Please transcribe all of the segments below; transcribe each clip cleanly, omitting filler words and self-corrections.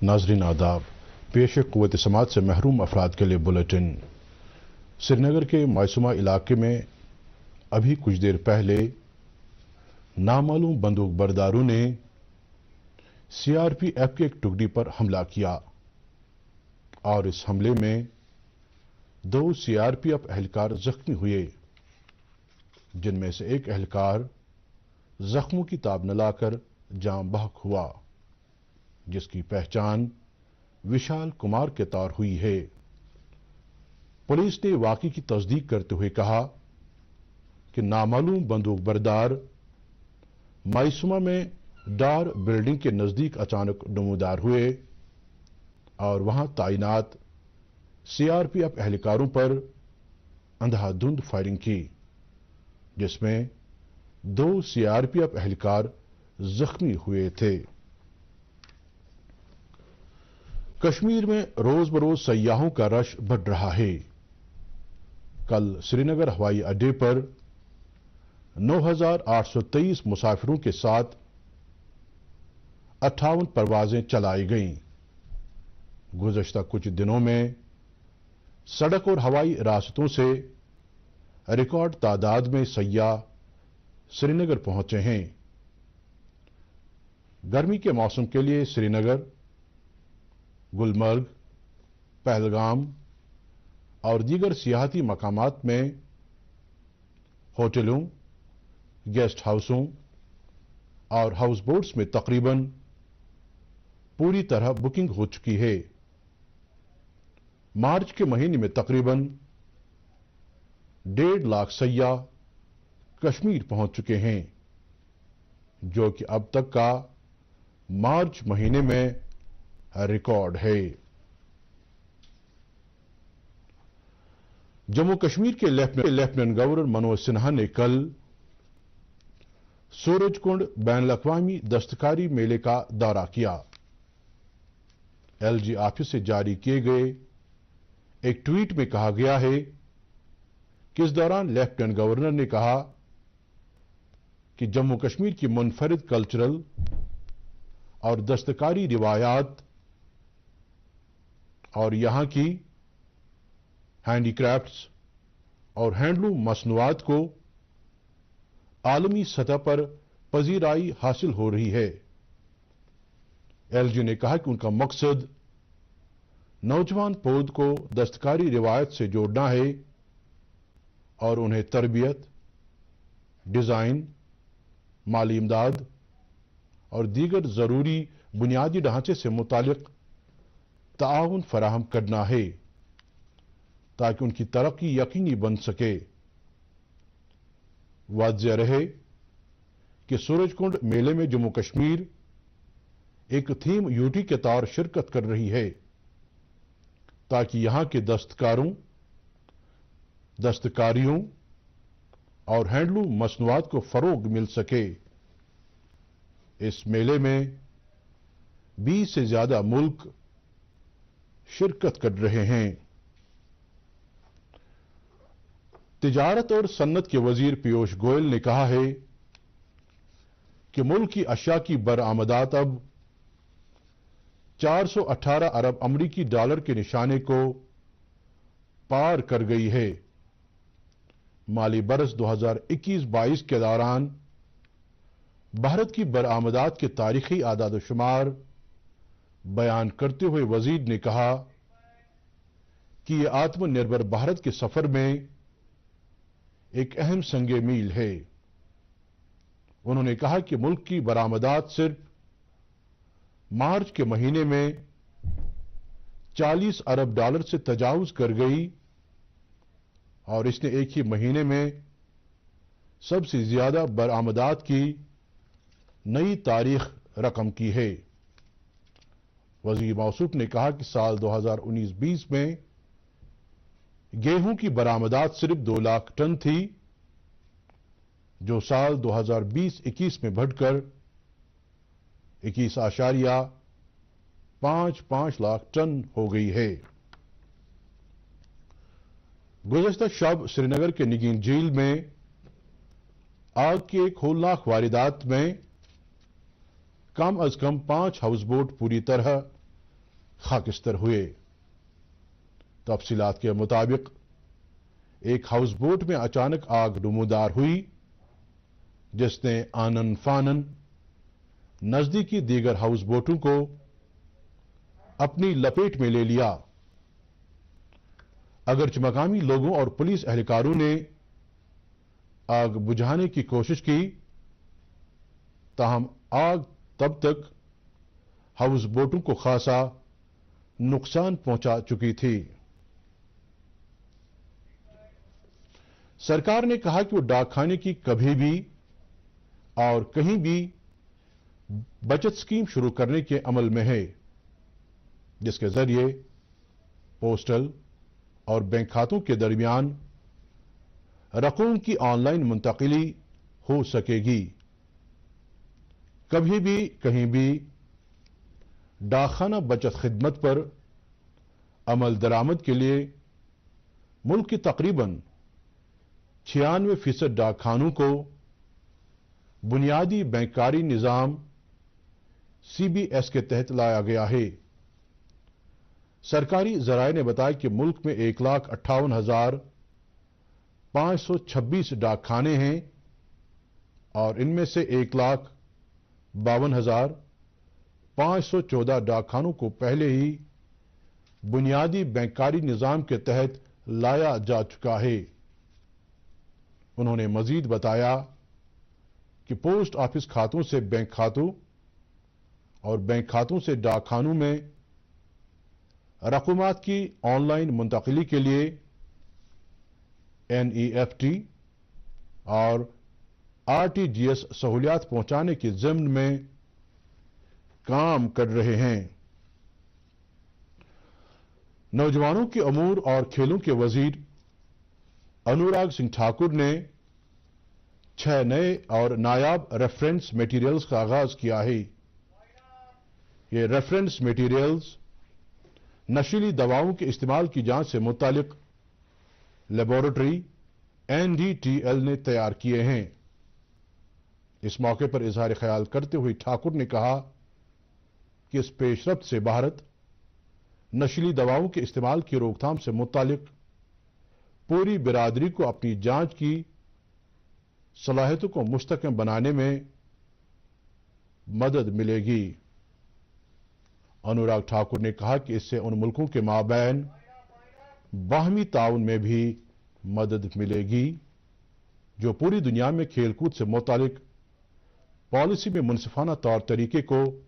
नाजरीन आदाब, पेश क़ुव्वत समात से महरूम अफराद के लिए बुलेटिन। श्रीनगर के मायसूमा इलाके में अभी कुछ देर पहले नामालूम बंदूक बरदारों ने सीआरपीएफ की एक टुकड़ी पर हमला किया और इस हमले में 2 सीआरपीएफ एहलकार जख्मी हुए, जिनमें से एक एहलकार जख्मों की ताब न लाकर जान बहक हुआ, जिसकी पहचान विशाल कुमार के तौर हुई है। पुलिस ने वाक़े की तस्दीक करते हुए कहा कि नामालूम बंदूक बरदार मायसूमा में डार बिल्डिंग के नजदीक अचानक नमूदार हुए और वहां तैनात सीआरपीएफ एहलकारों पर अंधाधुंध फायरिंग की, जिसमें 2 सीआरपीएफ एहलकार जख्मी हुए थे। कश्मीर में रोज बरोज सयाहों का रश बढ़ रहा है। कल श्रीनगर हवाई अड्डे पर 9,823 मुसाफिरों के साथ 58 परवाजें चलाई गईं। गुज़श्ता कुछ दिनों में सड़क और हवाई रास्तों से रिकॉर्ड तादाद में सयाह श्रीनगर पहुंचे हैं। गर्मी के मौसम के लिए श्रीनगर, गुलमर्ग, पहलगाम और दीगर सियाहती मकामात में होटलों, गेस्ट हाउसों और हाउस बोट्स में तकरीबन पूरी तरह बुकिंग हो चुकी है। मार्च के महीने में तकरीबन 1.5 लाख सयाह कश्मीर पहुंच चुके हैं, जो कि अब तक का मार्च महीने में रिकॉर्ड है। जम्मू कश्मीर के लेफ्टिनेंट गवर्नर मनोज सिन्हा ने कल सूरजकुंड बैनुल अक़वामी दस्तकारी मेले का दौरा किया। एलजी ऑफिस से जारी किए गए एक ट्वीट में कहा गया है कि इस दौरान लेफ्टिनेंट गवर्नर ने कहा कि जम्मू कश्मीर की मुनफरिद कल्चरल और दस्तकारी रिवायात और यहां की हैंडीक्राफ्ट्स और हैंडलूम मसनूआत को आलमी सतह पर पजीराई हासिल हो रही है। एलजी ने कहा कि उनका मकसद नौजवान पौध को दस्तकारी रिवायत से जोड़ना है और उन्हें तरबियत, डिजाइन, माली इमदाद और दीगर जरूरी बुनियादी ढांचे से मुतालिक ताउन फराहम करना है ताकि उनकी तरक्की यकीनी बन सके। वाज़ेह रहे कि सूरजकुंड मेले में जम्मू कश्मीर एक थीम यूटी के तौर शिरकत कर रही है ताकि यहां के दस्तकारों, दस्तकारियों और हैंडलूम मसनूआत को फरोग मिल सके। इस मेले में 20 से ज्यादा मुल्क शिरकत कर रहे हैं। तिजारत और सन्नत के वजीर पीयूष गोयल ने कहा है कि मुल्क की अशिया की बरामदात अब 418 अरब अमरीकी डॉलर के निशाने को पार कर गई है। माली बरस 2021-22 के दौरान भारत की बरामदात के तारीखी आदाद शुमार बयान करते हुए वजीर ने कहा कि यह आत्मनिर्भर भारत के सफर में एक अहम संगे मील है। उन्होंने कहा कि मुल्क की बरामदात सिर्फ मार्च के महीने में 40 अरब डॉलर से तजावुज कर गई और इसने एक ही महीने में सबसे ज्यादा बरामदात की नई तारीख रकम की है। वजीर मौसूफ ने कहा कि साल 2019-20 में गेहूं की बरामदात सिर्फ 2 लाख टन थी, जो साल 2020-21 में बढ़कर 21.55 लाख टन हो गई है। गुज़श्ता शब श्रीनगर के निगीन झील में आग की एक होलनाक वारदात में कम अज कम 5 हाउस बोट पूरी तरह خاکستر ہوئے۔ تفصیلات کے مطابق ایک ہاؤس بوٹ میں اچانک آگ نمودار ہوئی جس نے آنن فانن نزدیکی دیگر ہاؤس بوٹوں کو اپنی لپیٹ میں لے لیا۔ اگرچہ مقامی لوگوں اور پولیس اہلکاروں نے آگ بجھانے کی کوشش کی، تاہم آگ تب تک ہاؤس بوٹوں کو خاصا نقصان پہنچا چکی تھی۔ سرکار نے کہا کہ وہ ڈاک خانے کی کبھی بھی اور کہیں بھی بچت اسکیم شروع کرنے کے عمل میں ہے، جس کے ذریعے پوسٹل اور بینک کھاتوں کے درمیان رقوم کی آن لائن منتقلی ہو سکے گی۔ کبھی بھی کہیں بھی ڈاک خانہ بچت خدمت پر عمل درآمد کے لیے ملک کی تقریباً 96% ڈاک خانوں کو بنیادی بینکاری نظام CBS کے تحت لایا گیا ہے۔ سرکاری ذرائع نے بتایا کہ ملک میں 1,58,526 ڈاک خانے ہیں اور ان میں سے 1,52,514 ڈاک خانوں کو پہلے ہی بنیادی بینکاری نظام کے تحت لایا جا چکا ہے۔ انہوں نے مزید بتایا کہ پوسٹ آفس کھاتوں سے بینک کھاتوں اور بینک کھاتوں سے ڈاک خانوں میں رقومات کی آن لائن منتقلی کے لیے NEFT اور RTGS سہولیات پہنچانے کے ضمن میں کام کر رہے ہیں۔ نوجوانوں کے امور اور کھیلوں کے وزیر انوراگ سنگھ ٹھاکر نے 6 نئے اور نایاب ریفرنس میٹیریلز کا آغاز کیا ہے۔ یہ ریفرنس میٹیریلز نشیلی دواؤں کے استعمال کی جانچ سے متعلق لیبارٹری NDTL نے تیار کیے ہیں۔ اس موقع پر اظہار خیال کرتے ہوئے ٹھاکر نے کہا کہ اس پیش رفت سے بھارت نشیلی دواؤں کے استعمال کی روک تھام سے متعلق پوری برادری کو اپنی جانچ کی صلاحیتوں کو مستحکم بنانے میں مدد ملے گی۔ انوراگ ٹھاکر نے کہا کہ اس سے ان ملکوں کے مابین باہمی تعاون میں بھی مدد ملے گی جو پوری دنیا میں کھیل کود سے متعلق پالیسی میں منصفانہ طور طریقے کو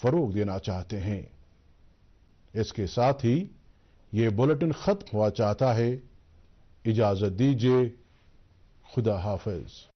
فروغ دینا چاہتے ہیں۔ اس کے ساتھ ہی یہ بلیٹن ختم ہوا چاہتا ہے۔ اجازت دیجیے، خدا حافظ۔